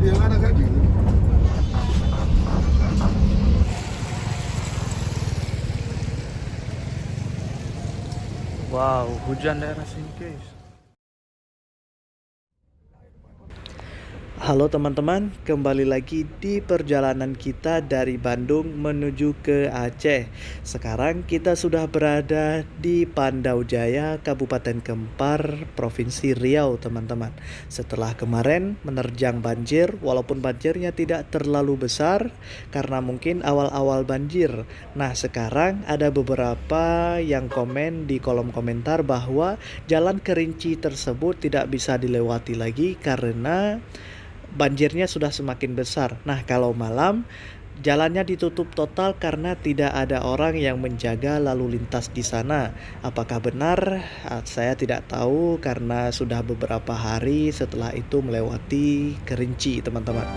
Wow, hujan daerah sini guys. Halo teman-teman, kembali lagi di perjalanan kita dari Bandung menuju ke Aceh. Sekarang kita sudah berada di Pandau Jaya, Kabupaten Kempar, Provinsi Riau teman-teman. Setelah kemarin menerjang banjir, walaupun banjirnya tidak terlalu besar karena mungkin awal-awal banjir. Nah sekarang ada beberapa yang komen di kolom komentar bahwa jalan Kerinci tersebut tidak bisa dilewati lagi karena banjirnya sudah semakin besar. Nah, kalau malam jalannya ditutup total karena tidak ada orang yang menjaga lalu lintas di sana. Apakah benar? Saya tidak tahu karena sudah beberapa hari setelah itu melewati Kerinci, teman-teman.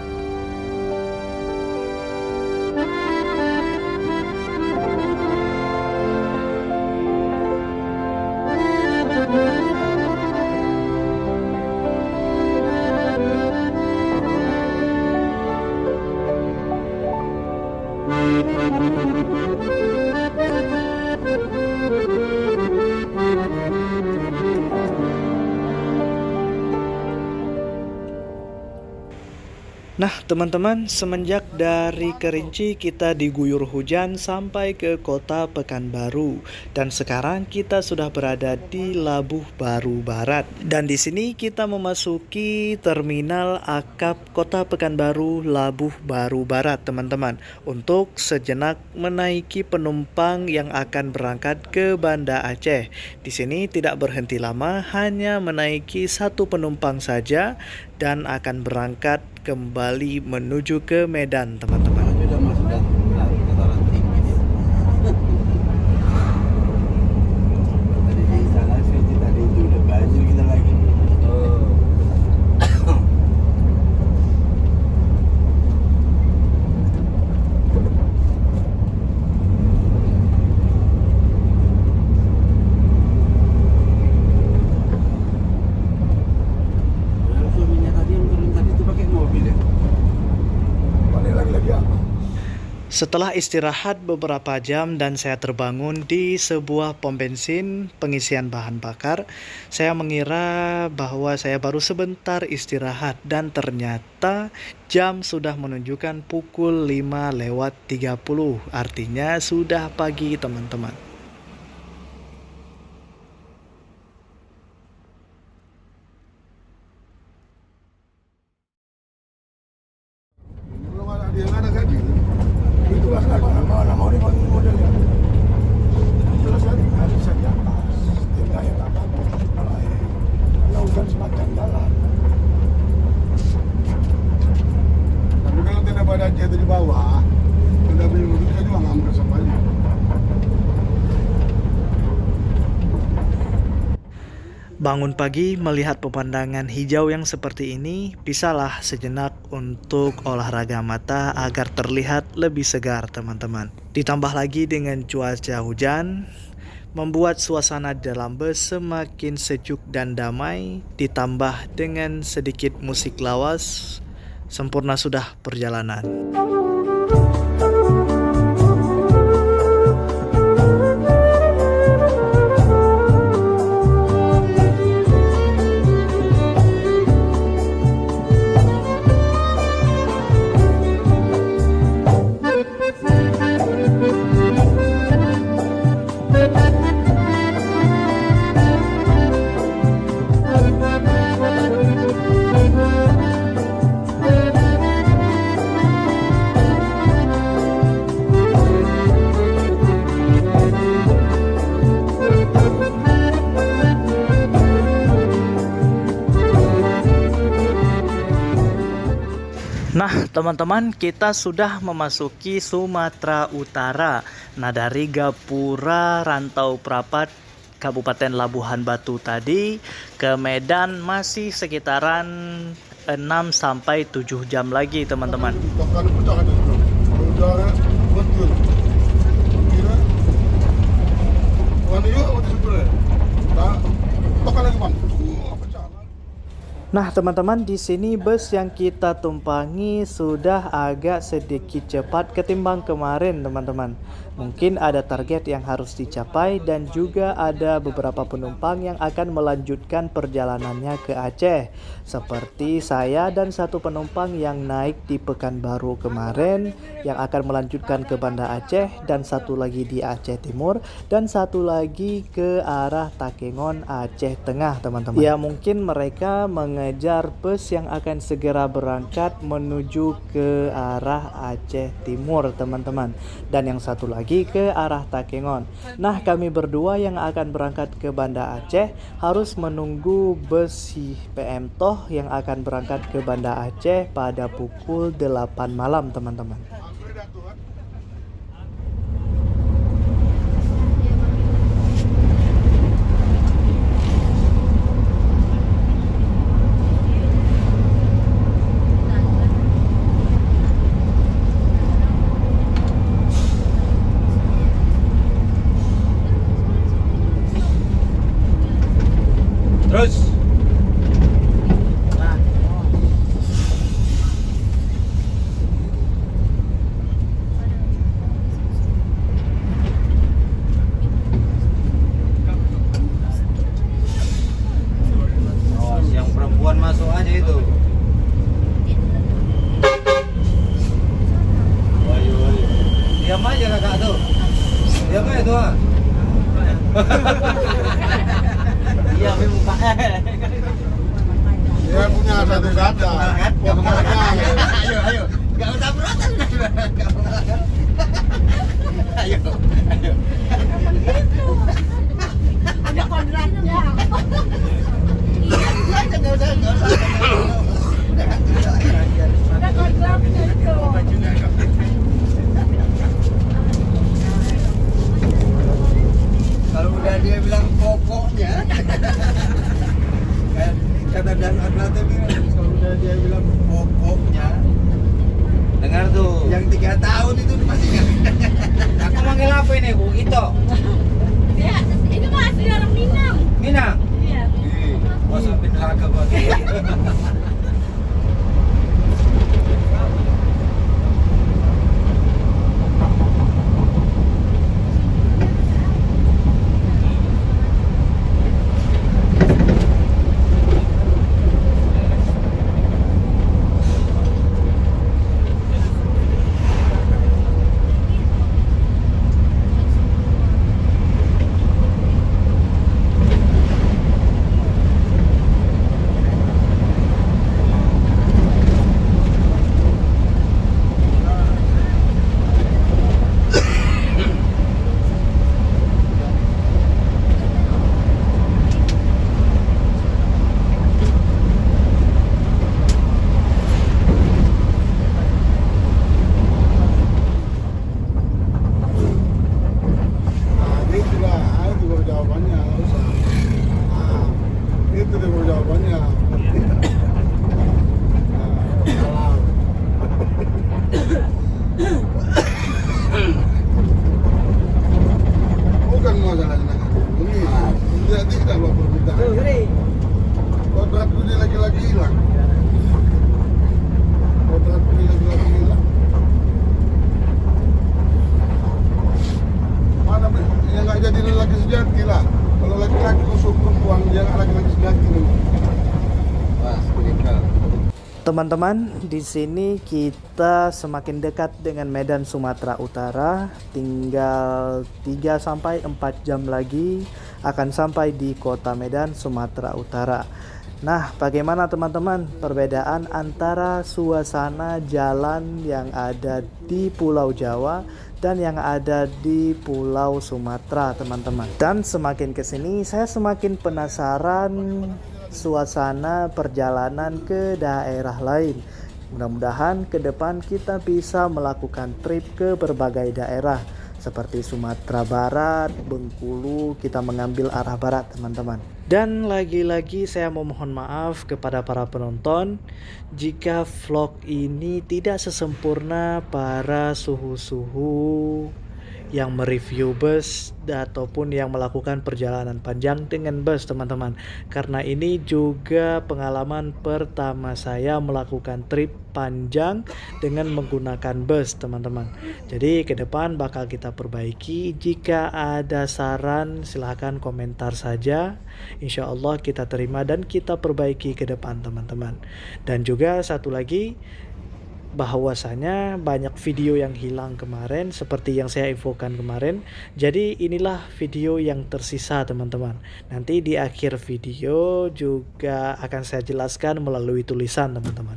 Nah teman-teman, semenjak dari Kerinci kita diguyur hujan sampai ke kota Pekanbaru. Dan sekarang kita sudah berada di Labuh Baru Barat. Dan di sini kita memasuki terminal akap kota Pekanbaru Labuh Baru Barat teman-teman. Untuk sejenak menaiki penumpang yang akan berangkat ke Banda Aceh. Di sini tidak berhenti lama, hanya menaiki satu penumpang saja dan akan berangkat kembali menuju ke Medan teman-teman. Setelah istirahat beberapa jam dan saya terbangun di sebuah pom bensin pengisian bahan bakar, saya mengira bahwa saya baru sebentar istirahat dan ternyata jam sudah menunjukkan pukul 5:30, artinya sudah pagi teman-teman. Belum ada yang ada gaji. Itulah kenapa mau dibangun modelnya. Jelas kan nggak bisa di atas. Tinggal yang apa? Kalau hujan semacam jalan. Tapi kalau tidak pada jatuh di bawah, tidak punya mobil saya juga ngambil sampahnya. Bangun pagi melihat pemandangan hijau yang seperti ini, bisalah sejenak untuk olahraga mata agar terlihat lebih segar teman-teman. Ditambah lagi dengan cuaca hujan, membuat suasana di dalam bus semakin sejuk dan damai, ditambah dengan sedikit musik lawas, sempurna sudah perjalanan. Nah teman-teman, kita sudah memasuki Sumatera Utara. Nah dari Gapura Rantau Prapat Kabupaten Labuhan Batu tadi ke Medan masih sekitaran 6-7 jam lagi teman-teman. Nah, teman-teman, di sini bus yang kita tumpangi sudah agak sedikit cepat ketimbang kemarin, teman-teman. Mungkin ada target yang harus dicapai dan juga ada beberapa penumpang yang akan melanjutkan perjalanannya ke Aceh. Seperti saya dan satu penumpang yang naik di Pekanbaru kemarin yang akan melanjutkan ke Banda Aceh, dan satu lagi di Aceh Timur dan satu lagi ke arah Takengon Aceh Tengah, teman-teman. Ya, mungkin mereka mengejar bus yang akan segera berangkat menuju ke arah Aceh Timur, teman-teman, dan yang satu lagi ke arah Takengon. Nah, kami berdua yang akan berangkat ke Banda Aceh harus menunggu bus PM Toh yang akan berangkat ke Banda Aceh pada pukul 8 malam, teman-teman. Terus. Awas, yang perempuan masuk aja itu. Ayo, ayo. Diam aja kakak tuh. Diam aja tuh. Iya, mukanya. Dia punya satu kata. Ayo, ayo. Enggak usah berotan. Ayo, ayo. Ada kodratnya. Enggak usah. Ada kodratnya itu. Kalau udah dia bilang pokoknya, kata dan Atlanta bilang kalau udah dia bilang pokoknya, dengar tuh. Yang 3 tahun itu masih kan. Aku manggil apa ini, Bu? Ito. Ya, ini mah asli orang Minang. Minang. Iya. Oh, sampai neraka bagi. Teman-teman, di sini kita semakin dekat dengan Medan Sumatera Utara. Tinggal 3 sampai 4 jam lagi akan sampai di kota Medan, Sumatera Utara. Nah, bagaimana teman-teman perbedaan antara suasana jalan yang ada di Pulau Jawa dan yang ada di Pulau Sumatera, teman-teman? Dan semakin kesini saya semakin penasaran suasana perjalanan ke daerah lain. Mudah-mudahan ke depan kita bisa melakukan trip ke berbagai daerah seperti Sumatera Barat, Bengkulu, kita mengambil arah barat, teman-teman. Dan lagi-lagi saya memohon maaf kepada para penonton jika vlog ini tidak sesempurna para suhu-suhu yang mereview bus ataupun yang melakukan perjalanan panjang dengan bus, teman-teman. Karena ini juga pengalaman pertama saya melakukan trip panjang dengan menggunakan bus, teman-teman. Jadi ke depan bakal kita perbaiki. Jika ada saran silahkan komentar saja. Insya Allah kita terima dan kita perbaiki ke depan, teman-teman. Dan juga satu lagi, bahwasanya banyak video yang hilang kemarin seperti yang saya infokan kemarin. Jadi inilah video yang tersisa, teman-teman. Nanti di akhir video juga akan saya jelaskan melalui tulisan, teman-teman.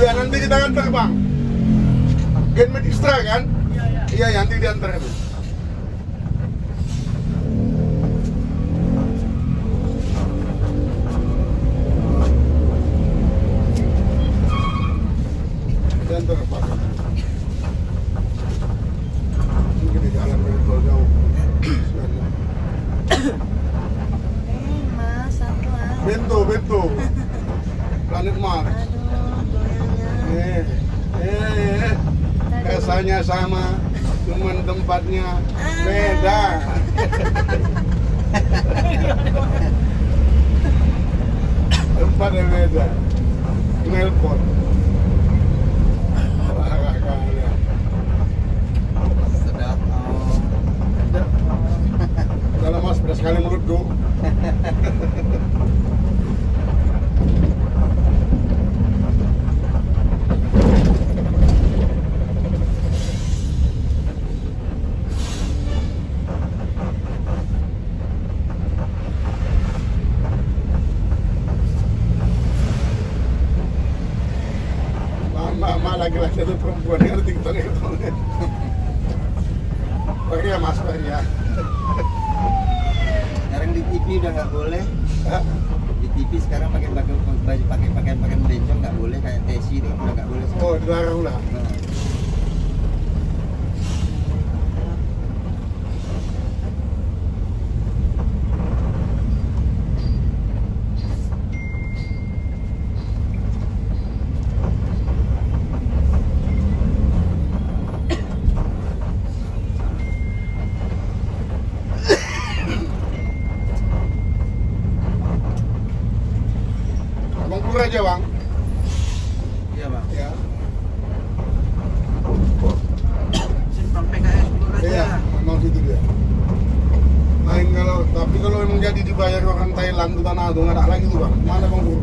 Iya, nanti kita antar, Bang. Gen Medistra kan? Iya, nanti diantar itu. Diantar, Pak. Mungkin di jalan bertol jauh. Mas, satu Bento. Planet Mars. Rasanya sama, cuman tempatnya beda. Tempatnya beda. Nelpon. Sedap. Dalam mas pedas sekali menurutku. Mak laki-laki itu perempuan yang TikTok itu. Pakai ya mas, pakai ya. Sekarang di TV udah nggak boleh. Di TV sekarang pakai pakaian bencong nggak boleh, kayak tesi nih udah nggak boleh. Oh, dilarang udah. Nah, Abang keluar aja, Bang. iya bang. Ya. Simpang PKS dulu aja. Iya, memang situ dia. Lain tapi kalau emang jadi dibayar orang Thailand tuh tanah tuh nggak ada lagi tuh, Bang. Mana Bang Pur?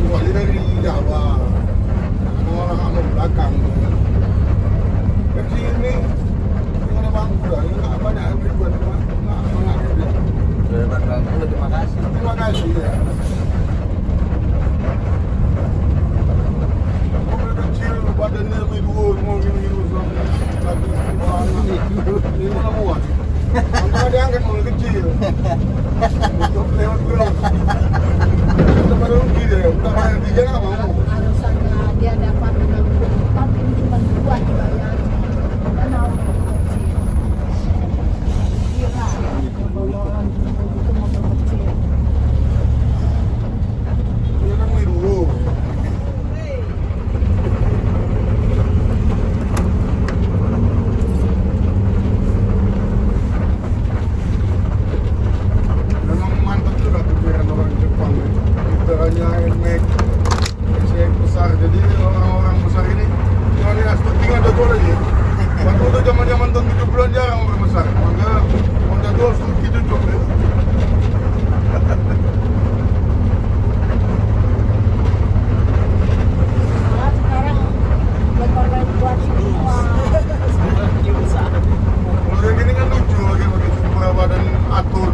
kecuali dari Jawa. Ada orang ambil belakang. Dari sini ini ada bangku dah. Ini nggak banyak yang ribet. Nggak ribet. Berat bangku, terima kasih. Terima kasih ya. Mobil kecil badannya lebih dua, semua gini-gini. Ini mana muat? Antara diangkat mobil kecil. Untuk lewat belok. Kita pada rugi deh. Udah bayar 3 nggak mau. Alasannya dia dapat 64 ini cuma 2 dibayar. Dia mau kecil. Iya lah. Kalau orang itu mobil kecil. Ini kan lebih dulu. Memang mantap juga pikiran orang Jepang. Literanya handmade, yang besar. Jadi orang-orang besar ini cuma lihat syuting ada gol aja. Waktu itu zaman-zaman tahun 70-an jarang orang besar. Maka orang jadwal suki cucuk deh. Malah sekarang lekor-lekor semua. Kalau yang gini kan lucu pakai Supra badan atur.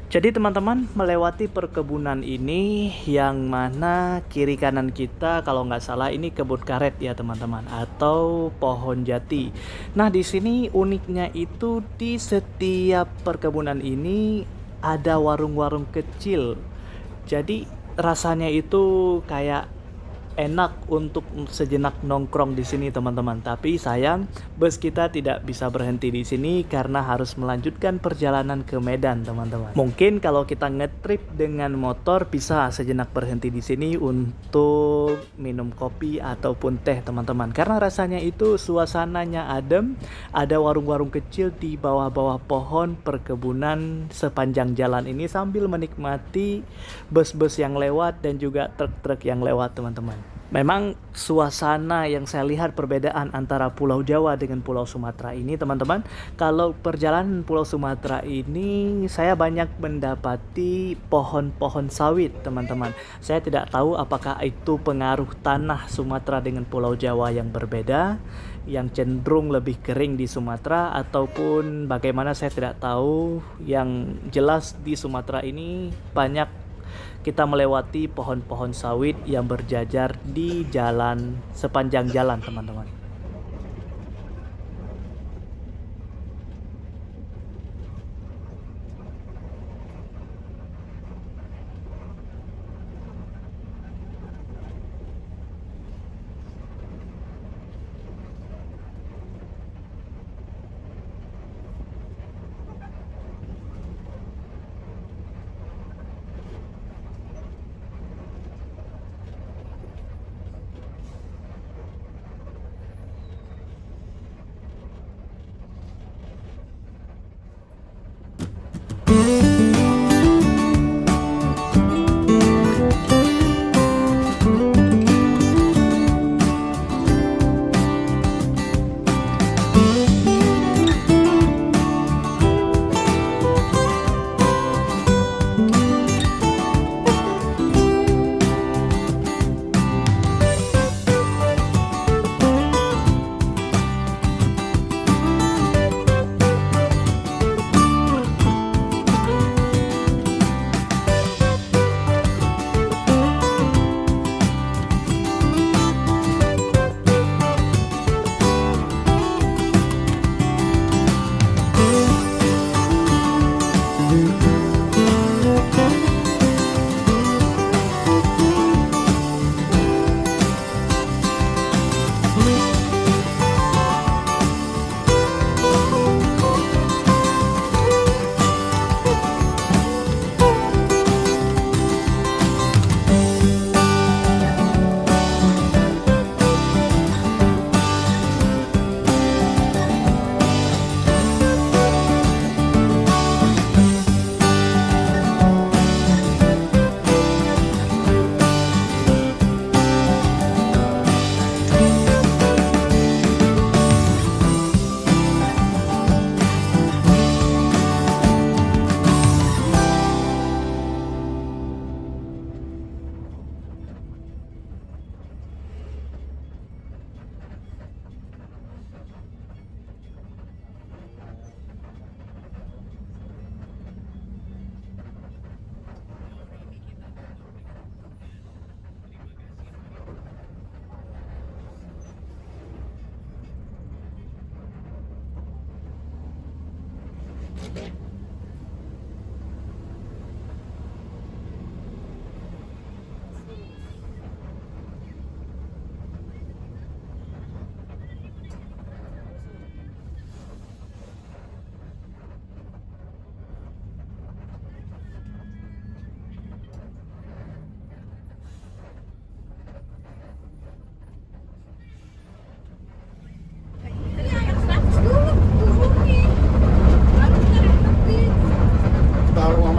Jadi teman-teman melewati perkebunan ini yang mana kiri kanan kita kalau nggak salah ini kebun karet ya teman-teman atau pohon jati. Nah di sini uniknya itu di setiap perkebunan ini ada warung-warung kecil. Jadi rasanya itu kayak enak untuk sejenak nongkrong di sini teman-teman. Tapi sayang bus kita tidak bisa berhenti di sini karena harus melanjutkan perjalanan ke Medan teman-teman. Mungkin kalau kita ngetrip dengan motor bisa sejenak berhenti di sini untuk minum kopi ataupun teh teman-teman. Karena rasanya itu suasananya adem, ada warung-warung kecil di bawah-bawah pohon perkebunan sepanjang jalan ini sambil menikmati bus-bus yang lewat dan juga truk-truk yang lewat teman-teman. Memang suasana yang saya lihat perbedaan antara Pulau Jawa dengan Pulau Sumatera ini teman-teman. Kalau perjalanan Pulau Sumatera ini saya banyak mendapati pohon-pohon sawit teman-teman. Saya tidak tahu apakah itu pengaruh tanah Sumatera dengan Pulau Jawa yang berbeda, yang cenderung lebih kering di Sumatera ataupun bagaimana saya tidak tahu. Yang jelas di Sumatera ini banyak kita melewati pohon-pohon sawit yang berjajar di jalan sepanjang jalan teman-teman.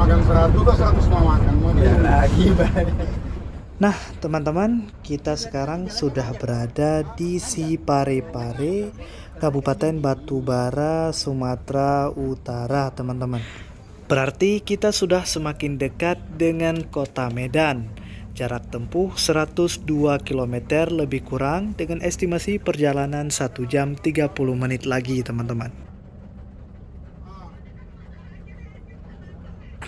makan 100 atau 100 mau makan. Ya lagi banyak. Nah, teman-teman, kita sekarang sudah berada di Siparepare, Kabupaten Batubara, Sumatera Utara, teman-teman. Berarti kita sudah semakin dekat dengan kota Medan. Jarak tempuh 102 km lebih kurang dengan estimasi perjalanan 1 jam 30 menit lagi, teman-teman.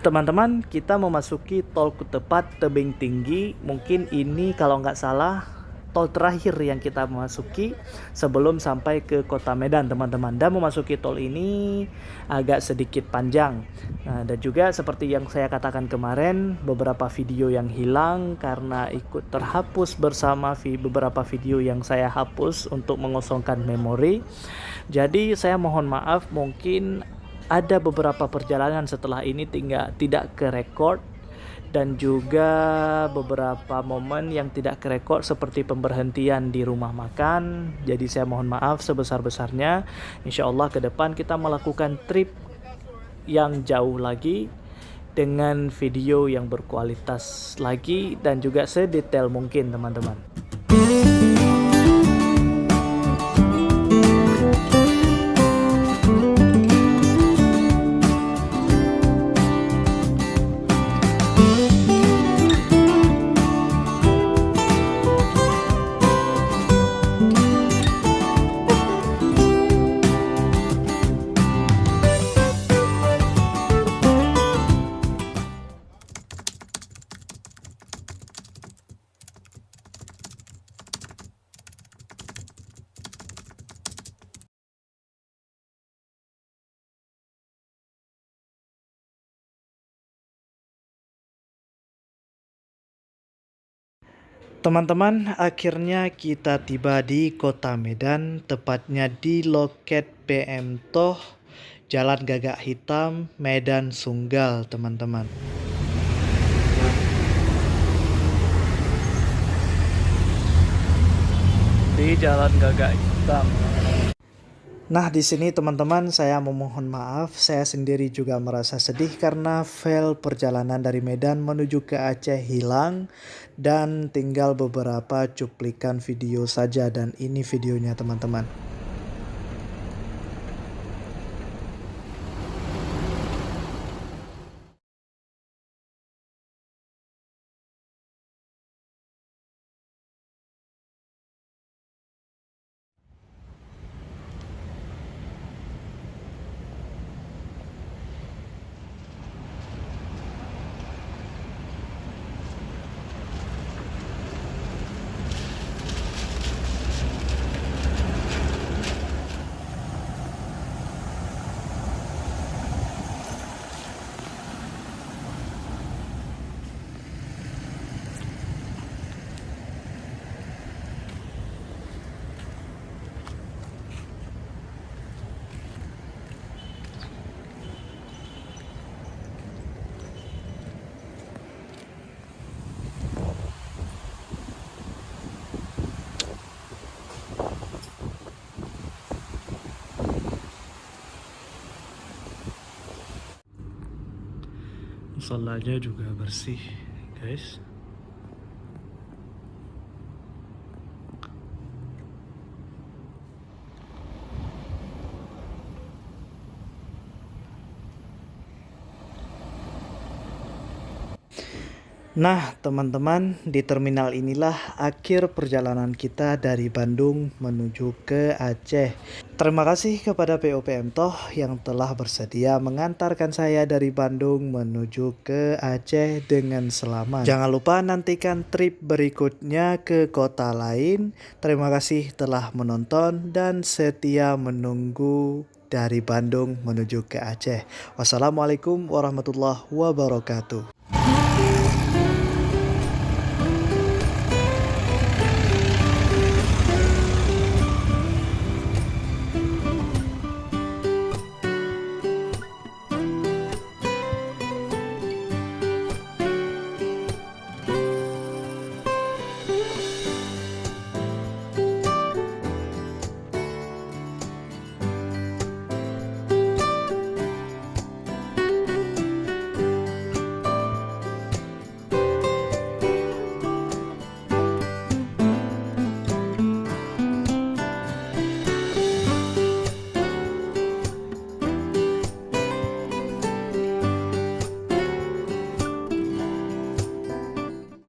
Teman-teman, kita memasuki tol Kutepat Tebing Tinggi. Mungkin ini kalau nggak salah tol terakhir yang kita memasuki sebelum sampai ke kota Medan, teman-teman. Dan memasuki tol ini agak sedikit panjang. Nah, dan juga seperti yang saya katakan kemarin, beberapa video yang hilang karena ikut terhapus bersama beberapa video yang saya hapus untuk mengosongkan memori. Jadi saya mohon maaf, mungkin ada beberapa perjalanan setelah ini tidak ke record, dan juga beberapa momen yang tidak ke record seperti pemberhentian di rumah makan. Jadi saya mohon maaf sebesar-besarnya. Insya Allah ke depan kita melakukan trip yang jauh lagi dengan video yang berkualitas lagi dan juga sedetail mungkin, teman-teman. Teman-teman, akhirnya kita tiba di kota Medan, tepatnya di loket PM Toh, Jalan Gagak Hitam, Medan Sunggal, teman-teman. Di Jalan Gagak Hitam. Nah, di sini teman-teman saya memohon maaf, saya sendiri juga merasa sedih karena file perjalanan dari Medan menuju ke Aceh hilang dan tinggal beberapa cuplikan video saja, dan ini videonya, teman-teman. Musallanya juga bersih, guys. Nah, teman-teman, di terminal inilah akhir perjalanan kita dari Bandung menuju ke Aceh. Terima kasih kepada POPM Toh yang telah bersedia mengantarkan saya dari Bandung menuju ke Aceh dengan selamat. Jangan lupa nantikan trip berikutnya ke kota lain. Terima kasih telah menonton dan setia menunggu dari Bandung menuju ke Aceh. Wassalamualaikum warahmatullahi wabarakatuh.